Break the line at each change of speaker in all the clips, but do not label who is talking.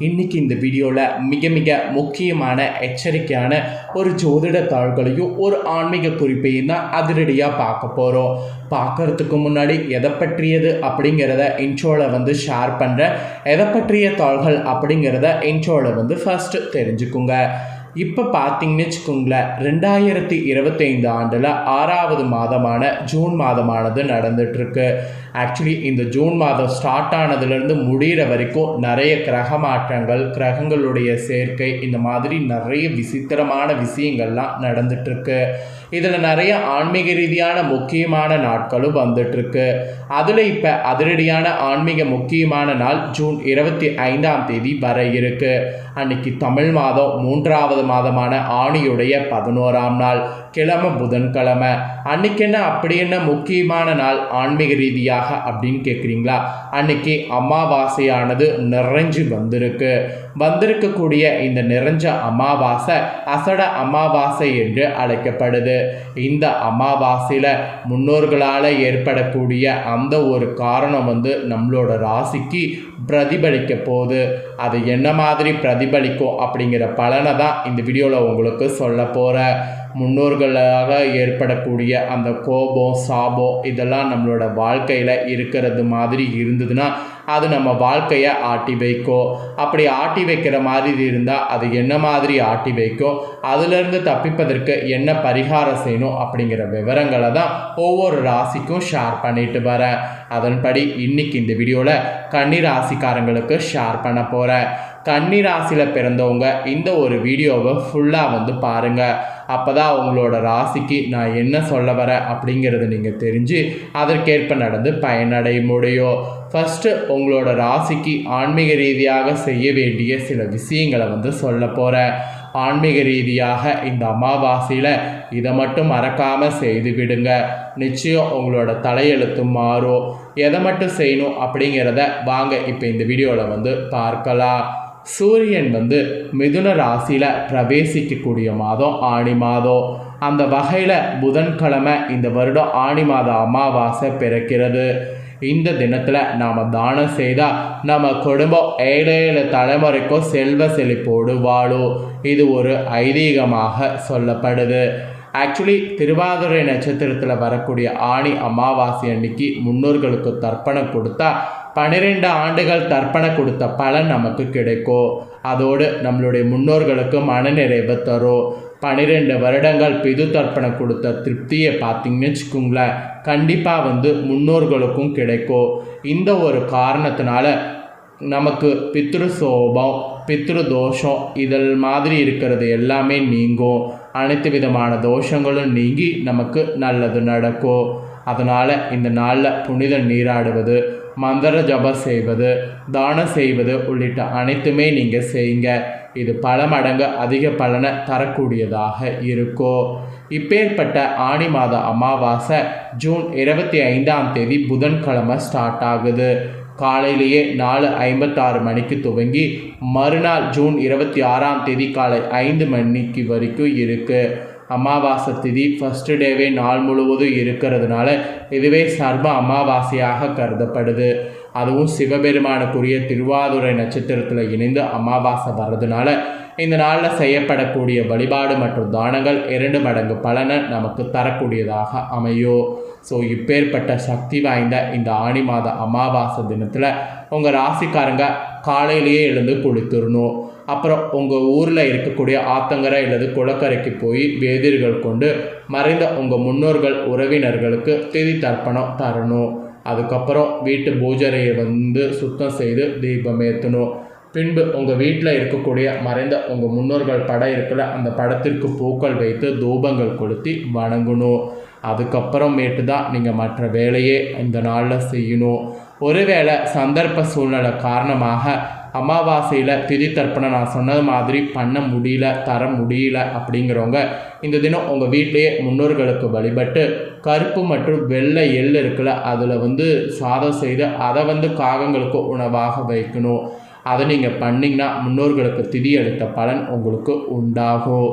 இன்றைக்கி இந்த வீடியோவில் மிக மிக முக்கியமான எச்சரிக்கையான ஒரு ஜோதிட தாள்களையும் ஒரு ஆன்மீக குறிப்பையும் தான் அதிரடியாக பார்க்க போகிறோம். பார்க்கறதுக்கு முன்னாடி எதை பற்றியது அப்படிங்கிறத இன்ட்ரோவில் ஷேர் பண்ணுறேன். எதை பற்றிய தாள்கள் அப்படிங்கிறத இன்ட்ரோவில் ஃபர்ஸ்ட்டு தெரிஞ்சுக்குங்க. இப்போ பார்த்தீங்கன்னு வச்சுக்கோங்களேன், 2025 ஆண்டில் 6வது மாதமான ஜூன் மாதமானது நடந்துகிட்ருக்கு. ஆக்சுவலி இந்த ஜூன் மாதம் ஸ்டார்ட் ஆனதுலேருந்து முடிகிற வரைக்கும் நிறைய கிரக மாற்றங்கள், கிரகங்களுடைய சேர்க்கை, இந்த மாதிரி நிறைய விசித்திரமான விஷயங்கள்லாம் நடந்துகிட்ருக்கு. இதில் நிறைய ஆன்மீக ரீதியான முக்கியமான நாட்களும் வந்துட்டுருக்கு. அதில் இப்போ அதிரடியான ஆன்மீக முக்கியமான நாள் ஜூன் 25ஆம் தேதி வர இருக்கு. அன்னைக்கு தமிழ் மாதம் 3வது மாதமான ஆணியுடைய 11ஆம் நாள், கிழமை புதன்கிழமை. அன்னைக்கு என்ன அப்படி என்ன முக்கியமான நாள் ஆன்மீக ரீதியாக அப்படின்னு கேட்குறீங்களா? அன்னைக்கு அமாவாசையானது நிறைஞ்சு வந்திருக்கக்கூடிய இந்த நிறைஞ்ச அமாவாசை அசட அமாவாசை என்று அழைக்கப்படுது. இந்த அமாவாசையில் முன்னோர்களால் ஏற்படக்கூடிய அந்த ஒரு காரணம் நம்மளோட ராசிக்கு பிரதிபலிக்க போகுது. அது என்ன மாதிரி பிரதிபலிக்கும் அப்படிங்கிற பலனை தான் இந்த வீடியோவில் உங்களுக்கு சொல்ல போகிறேன். முன்னோர்களாக ஏற்படக்கூடிய அந்த கோபம், சாபம் இதெல்லாம் நம்மளோட வாழ்க்கையில் இருக்கிறது மாதிரி இருந்ததுன்னா அது நம்ம வாழ்க்கையை ஆட்டி வைக்கும். அப்படி ஆட்டி வைக்கிற மாதிரி இருந்தால் அது என்ன மாதிரி ஆட்டி வைக்கும், அதிலிருந்து தப்பிப்பதற்கு என்ன பரிகாரம் செய்யணும் அப்படிங்கிற விவரங்களை தான் ஒவ்வொரு ராசிக்கும் ஷேர் பண்ணிட்டு வரேன். அதன்படி இன்னைக்கு இந்த வீடியோவில் கன்னி ராசிக்காரங்களுக்கு ஷேர் பண்ண போகிறேன். கன்னி ராசியில் பிறந்தவங்க இந்த ஒரு வீடியோவை ஃபுல்லாக பாருங்கள். அப்போ தான் உங்களோட ராசிக்கு நான் என்ன சொல்ல வரேன் அப்படிங்கிறது நீங்கள் தெரிஞ்சு அதற்கேற்ப நடந்து பயனடைய முடியும். ஃபஸ்ட்டு உங்களோட ராசிக்கு ஆன்மீக ரீதியாக செய்ய வேண்டிய சில விஷயங்களை சொல்ல போகிறேன். ஆன்மீக ரீதியாக இந்த அமாவாசையில் இதை மட்டும் மறக்காமல் செய்து விடுங்க. நிச்சயம் உங்களோட தலையெழுத்து மாறும். எதை மட்டும் செய்யணும் அப்படிங்கிறத வாங்க இப்போ இந்த வீடியோவில் பார்க்கலாம். சூரியன் மிதுன ராசியில் பிரவேசிக்கக்கூடிய மாதம் ஆணி மாதம். அந்த வகையில் புதன்கிழமை இந்த வருடம் ஆணி மாத அமாவாசை பிறக்கிறது. இந்த தினத்தில் நாம் தானம் செய்தால் நம்ம குடும்பம் 7 தலைமுறைக்கும் செல்வ செழிப்போடு வாழும். இது ஒரு ஐதீகமாக சொல்லப்படுது. ஆக்சுவலி திருவாதிரை நட்சத்திரத்தில் வரக்கூடிய ஆணி அமாவாசை அன்னைக்கு முன்னோர்களுக்கு தர்ப்பணம் கொடுத்தா 12 ஆண்டுகள் தர்ப்பணம் கொடுத்த பலன் நமக்கு கிடைக்கும். அதோடு நம்மளுடைய முன்னோர்களுக்கு மனநிறைவு தரும். 12 வருடங்கள் பிது தர்ப்பணம் கொடுத்த திருப்தியை பார்த்தீங்கன்னு வச்சுக்கோங்களேன், கண்டிப்பாக முன்னோர்களுக்கும் கிடைக்கும். இந்த ஒரு காரணத்தினால நமக்கு பித்ரு சோபம், பித்ரு தோஷம் இதில் மாதிரி இருக்கிறது எல்லாமே நீங்கும். அனைத்து விதமான தோஷங்களும் நீங்கி நமக்கு நல்லது நடக்கும். அதனால் இந்த நாளில் புனித நீராடுவது, மந்திர ஜபம் செய்வது, தானம் செய்வது உள்ளிட்ட அனைத்துமே நீங்கள் செய்யுங்க. இது பல மடங்கு அதிக பலனை தரக்கூடியதாக இருக்கும். இப்பேற்பட்ட ஆணி மாத அமாவாசை ஜூன் 25ஆம் தேதி புதன்கிழமை ஸ்டார்ட் ஆகுது. காலையிலேயே 4:56 மணிக்கு துவங்கி மறுநாள் ஜூன் 26ஆம் தேதி காலை 5 மணிக்கு வரைக்கும் இருக்குது. அமாவாசை திதி ஃபஸ்ட்டு டேவே நாள் முழுவதும் இருக்கிறதுனால இதுவே சர்ம அமாவாசையாக கருதப்படுது. அதுவும் சிவபெருமானுக்குரிய திருவாதிரை நட்சத்திரத்தில் இணைந்து அமாவாசை வர்றதுனால இந்த நாளில் செய்யப்படக்கூடிய வழிபாடு மற்றும் தானங்கள் 2 மடங்கு பலனை நமக்கு தரக்கூடியதாக அமையும். ஸோ இப்பேற்பட்ட சக்தி வாய்ந்த இந்த ஆணி மாத அமாவாசை தினத்தில் உங்கள் ராசிக்காரங்க காலையிலேயே எழுந்து குளித்துடணும். அப்புறம் உங்கள் ஊரில் இருக்கக்கூடிய ஆத்தங்கரை அல்லது குளக்கரைக்கு போய் வேதிர்கள் கொண்டு மறைந்த உங்கள் முன்னோர்கள் உறவினர்களுக்கு திதி தர்ப்பணம் தரணும். அதுக்கப்புறம் வீட்டு பூஜரையை சுத்தம் செய்து தீபம் ஏற்றணும். பின்பு உங்கள் வீட்டில் இருக்கக்கூடிய மறைந்த உங்கள் முன்னோர்கள் படம் இருக்கிற அந்த படத்திற்கு பூக்கள் வைத்து தூபங்கள் கொளுத்தி வணங்கணும். அதுக்கப்புறமேட்டு தான் நீங்கள் மற்ற வேலையே இந்த நாளில் செய்யணும். ஒருவேளை சந்தர்ப்ப சூழ்நிலை காரணமாக அமாவாசையில் திதி தர்ப்பணம் நான் சொன்னது மாதிரி பண்ண முடியல, தர முடியல அப்படிங்கிறவங்க இந்த தினம் உங்கள் வீட்டிலேயே முன்னோர்களுக்கு வழிபட்டு கருப்பு மற்றும் வெள்ளை எள் இருக்குல்ல, அதில் சாதம் செய்து அதை காகங்களுக்கு உணவாக வைக்கணும். அதை நீங்கள் பண்ணிங்கன்னா முன்னோர்களுக்கு திதி அளித்த பலன் உங்களுக்கு உண்டாகும்.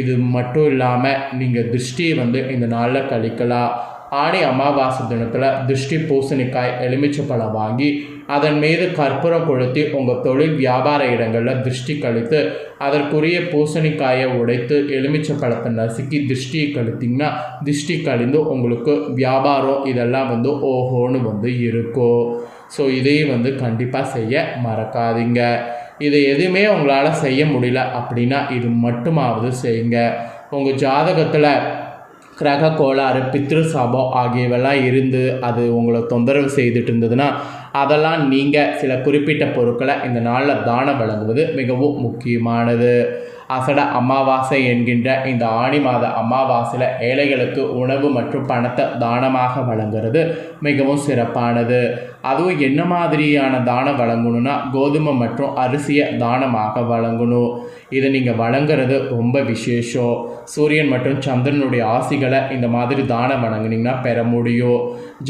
இது மட்டும் இல்லாமல் நீங்கள் திருஷ்டியை இந்த நாளில் கழிக்கலாம். ஆணி அமாவாசை தினத்தில் திருஷ்டி பூசணிக்காய் எலுமிச்சப்பழம் வாங்கி அதன் மீது கற்பூரம் கொளுத்தி உங்கள் தொழில் வியாபார இடங்களில் திருஷ்டி கழித்து அதற்குரிய பூசணிக்காயை உடைத்து எலுமிச்சப்பழத்தை நசுக்கி திருஷ்டியை கழித்திங்கன்னா திருஷ்டி கழிந்து உங்களுக்கு வியாபாரம் இதெல்லாம் ஓஹோன்னு இருக்கும். ஸோ இதையும் கண்டிப்பாக செய்ய மறக்காதீங்க. இது எதுவுமே உங்களால் செய்ய முடியல அப்படின்னா இது மட்டுமாவது செய்யுங்க. உங்கள் ஜாதகத்தில் கிரக கோளாறு பித்ரு சாபம் ஆகியவெல்லாம் இருந்து அது உங்களை தொந்தரவு செய்துட்டு இருந்ததுன்னா அதெல்லாம் நீங்கள் சில குறிப்பிட்ட பொருட்களை இந்த நாளில் தானம் வழங்குவது மிகவும் முக்கியமானது. அசட அமாவாசை என்கின்ற இந்த ஆணி மாத அமாவாசையில் ஏழைகளுக்கு உணவு மற்றும் பணத்தை தானமாக வழங்குறது மிகவும் சிறப்பானது. அதுவும் என்ன மாதிரியான தானம் வழங்கணும்னா கோதுமை மற்றும் அரிசியை தானமாக வழங்கணும். இதை நீங்கள் வழங்குறது ரொம்ப விசேஷம். சூரியன் மற்றும் சந்திரனுடைய ஆசிகளை இந்த மாதிரி தானம் வழங்கினீங்கன்னா பெற முடியும்.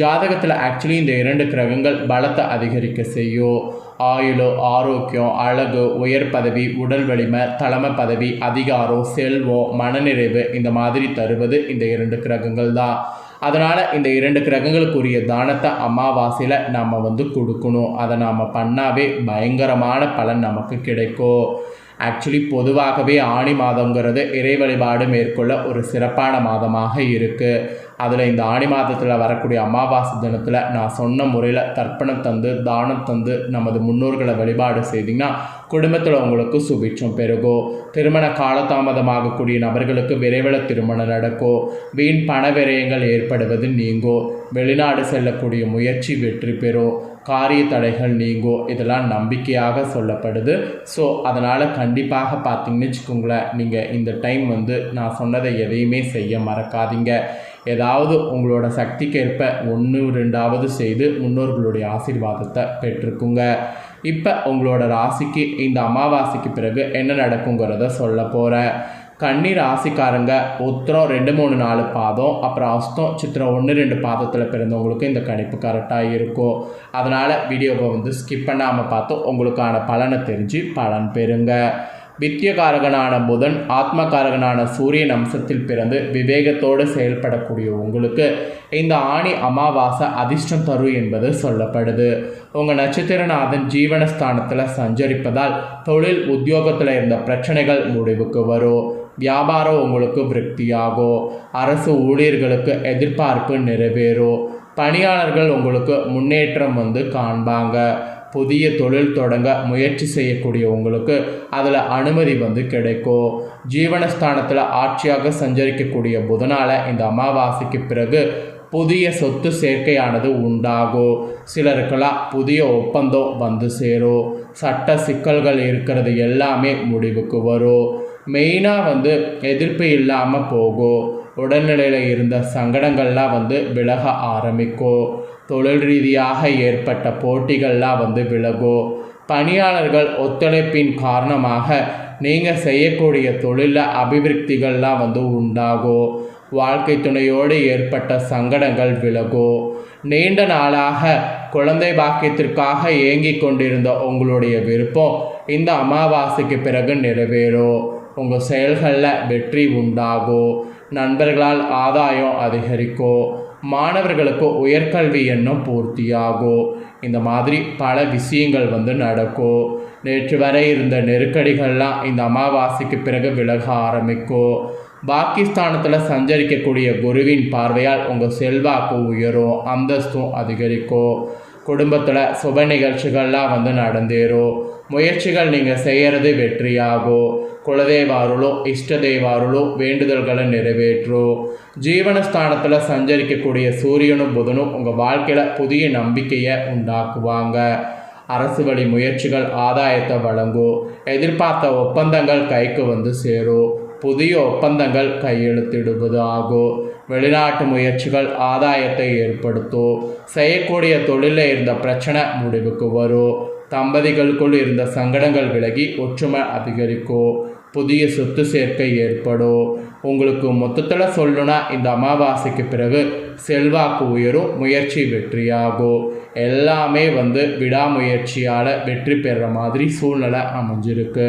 ஜாதகத்தில் ஆக்சுவலி இந்த 2 கிரகங்கள் பலத்தை அதிகரிக்க செய்யும். ஆயுளோ, ஆரோக்கியம், அழகு, உயர் பதவி, உடல் வலிமை, தலைமை பதவி, அதிகாரம், செல்வம், மனநிறைவு இந்த மாதிரி தருவது இந்த 2 கிரகங்கள் தான். அதனால் இந்த 2 கிரகங்களுக்குரிய தானத்தை அமாவாசையில் நாம் கொடுக்கணும். அதை நாம் பண்ணாவே பயங்கரமான பலன் நமக்கு கிடைக்கும். ஆக்சுவலி பொதுவாகவே ஆணி மாதங்கிறது இறை வழிபாடு மேற்கொள்ள ஒரு சிறப்பான மாதமாக இருக்குது. அதில் இந்த ஆணி மாதத்தில் வரக்கூடிய அமாவாசை தினத்தில் நான் சொன்ன முறையில் தர்ப்பணம் தந்து தானம் தந்து நமது முன்னோர்களை வழிபாடு செய்திங்கன்னா குடும்பத்தில் உங்களுக்கு சுபிட்சம் பெருகும். திருமண காலதாமதமாகக்கூடிய நபர்களுக்கு விரைவில் திருமணம் நடக்கும். வீண் பண விரயங்கள் ஏற்படுவது நீங்கும். வெளிநாடு செல்லக்கூடிய முயற்சி வெற்றி பெறும். காரிய தடைகள் நீங்கும். இதெல்லாம் நம்பிக்கையாக சொல்லப்படுது. ஸோ அதனால் கண்டிப்பாக பார்த்தீங்கன்னு வச்சுக்கோங்களேன், நீங்கள் இந்த டைம் நான் சொன்னதை எதையுமே செய்ய மறக்காதீங்க. ஏதாவது உங்களோட சக்திக்கேற்ப 1-2 செய்து முன்னோர்களுடைய ஆசீர்வாதத்தை பெற்றுக்குங்க. இப்போ உங்களோட ராசிக்கு இந்த அமாவாசைக்கு பிறகு என்ன நடக்குங்கிறத சொல்ல போகிறேன். கன்னி ராசிக்காரங்க உத்திரம் 2-3-4 பாதம், அப்புறம் அஸ்தம் சித்திரம் 1-2 பாதத்தில் பிறந்தவங்களுக்கு இந்த கணிப்பு கரெக்டாக இருக்கும். அதனால் வீடியோவை ஸ்கிப் பண்ணாமல் பார்த்து உங்களுக்கான பலனை தெரிஞ்சு பலன் பெறுங்க. வித்தியகாரகனான புதன் ஆத்மகாரகனான சூரியன் அம்சத்தில் பிறந்து விவேகத்தோடு செயல்படக்கூடிய உங்களுக்கு இந்த ஆணி அமாவாசை அதிர்ஷ்டம் தரும் என்பது சொல்லப்படுது. உங்கள் நட்சத்திரநாதன் ஜீவனஸ்தானத்தில் சஞ்சரிப்பதால் தொழில் உத்தியோகத்தில் இருந்த பிரச்சனைகள் முடிவுக்கு வரும். வியாபாரம் உங்களுக்கு விருத்தியாகும். அரசு ஊழியர்களுக்கு எதிர்பார்ப்பு நிறைவேறும். பணியாளர்கள் உங்களுக்கு முன்னேற்றம் காண்பாங்க. புதிய தொழில் தொடங்க முயற்சி செய்யக்கூடிய உங்களுக்கு அதில் அனுமதி கிடைக்கும். ஜீவனஸ்தானத்தில் ஆட்சியாக சஞ்சரிக்கக்கூடிய புதனால் இந்த அமாவாசைக்கு பிறகு புதிய சொத்து சேர்க்கையானது உண்டாகும். சிலருக்கெல்லாம் புதிய ஒப்பந்தம் சேரும். சட்ட சிக்கல்கள் இருக்கிறது எல்லாமே முடிவுக்கு வரும். மெயினாக எதிர்ப்பு இல்லாமல் போகும். உடல்நிலையில் இருந்த சங்கடங்கள்லாம் விலக ஆரம்பிக்கும். தொழில் ரீதியாக ஏற்பட்ட போட்டிகள்லாம் விலகும். பணியாளர்கள் ஒத்துழைப்பின் காரணமாக நீங்கள் செய்யக்கூடிய தொழிலில் அபிவிருத்திகள்லாம் உண்டாகும். வாழ்க்கை துணையோடு ஏற்பட்ட சங்கடங்கள் விலகும். நீண்ட நாளாக குழந்தை பாக்கியத்திற்காக ஏங்கி கொண்டிருந்த உங்களுடைய விருப்பம் இந்த அமாவாசைக்கு பிறகு நிறைவேறும். உங்கள் செயல்களில் வெற்றி உண்டாகும். நண்பர்களால் ஆதாயம் அதிகரிக்கும். மாணவர்களுக்கு உயர்கல்வி எண்ணம் பூர்த்தியாகும். இந்த மாதிரி பல விஷயங்கள் நடக்கும். நேற்று வரை இருந்த நெருக்கடிகள்லாம் இந்த அமாவாசைக்கு பிறகு விலக ஆரம்பிக்கும். பாகிஸ்தானத்தில் சஞ்சரிக்கக்கூடிய குருவின் பார்வையால் உங்கள் செல்வாக்கு உயரும். அந்தஸ்தும் அதிகரிக்கும். குடும்பத்தில் சுப நிகழ்ச்சிகள்லாம் நடந்தேறும். முயற்சிகள் நீங்கள் செய்கிறது வெற்றியாகும். குலதெய்வாருளோ இஷ்ட தெய்வாருளோ வேண்டுதல்களை நிறைவேற்றும். ஜீவனஸ்தானத்தில் சஞ்சரிக்கக்கூடிய சூரியனும் புதனும் உங்கள் வாழ்க்கையில் புதிய நம்பிக்கையை உண்டாக்குவாங்க. அரசு வழி முயற்சிகள் ஆதாயத்தை வழங்கும். எதிர்பார்த்த ஒப்பந்தங்கள் கைக்கு சேரும். புதிய ஒப்பந்தங்கள் கையெழுத்திடுவது ஆகும். வெளிநாட்டு முயற்சிகள் ஆதாயத்தை ஏற்படுத்தும். செய்யக்கூடிய தொழிலில் இருந்த பிரச்சனை முடிவுக்கு வரும். தம்பதிகளுக்குள் இருந்த சங்கடங்கள் விலகி ஒற்றுமை அதிகரிக்கும். புதிய சொத்து சேர்க்கை ஏற்படும். உங்களுக்கு மொத்தத்தில் சொல்லணும்னா இந்த அமாவாசைக்கு பிறகு செல்வாக்கு உயரும். முயற்சி வெற்றியாகும். எல்லாமே விடாமுயற்சியால் வெற்றி பெறுற மாதிரி சூழ்நிலை அமைஞ்சிருக்கு.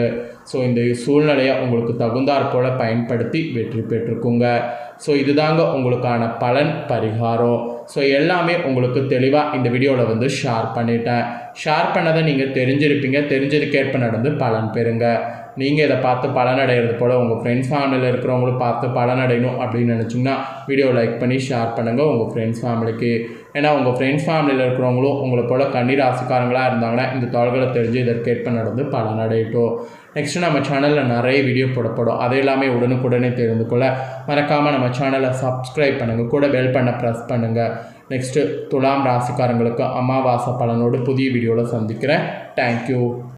ஸோ இந்த சூழ்நிலையை உங்களுக்கு தகுந்தாற் போல் பயன்படுத்தி வெற்றி பெற்றுக்குங்க. ஸோ இதுதாங்க உங்களுக்கான பலன் பரிகாரம். ஸோ எல்லாமே உங்களுக்கு தெளிவாக இந்த வீடியோவில் வந்து ஷேர் பண்ணிட்டேன். ஷேர் பண்ணதை நீங்கள் தெரிஞ்சிருப்பீங்க. தெரிஞ்சதுக்கேற்ப நடந்து பலன் பெறுங்க. நீங்கள் இதை பார்த்து பலனடைகிறது போல் உங்கள் ஃப்ரெண்ட்ஸ் ஃபேமிலியில் இருக்கிறவங்களும் பார்த்து பலனடையணும் அப்படின்னு நினச்சிங்கன்னா வீடியோ லைக் பண்ணி ஷேர் பண்ணுங்கள் உங்கள் ஃப்ரெண்ட்ஸ் ஃபேமிலிக்கு. ஏன்னா உங்கள் ஃப்ரெண்ட்ஸ் ஃபேமிலியில் இருக்கிறவங்களும் உங்களை போல் கன்னி ராசிக்காரங்களாக இருந்தாங்கன்னா இந்த தாள்களை தெரிஞ்சு இதற்கேற்ப நடந்து பலனடையட்டும். நெக்ஸ்ட்டு நம்ம சேனலில் நிறைய வீடியோ போடப்படும். அது எல்லாமே உடனுக்குடனே தெரிந்து கொள்ள மறக்காமல் நம்ம சேனலை சப்ஸ்கிரைப் பண்ணுங்கள். கூட பெல் பண்ண ப்ரெஸ் பண்ணுங்கள். நெக்ஸ்ட்டு துலாம் ராசிக்காரங்களுக்கு அமாவாசை பலனோடு புதிய வீடியோவில் சந்திக்கிறேன். தேங்க்யூ.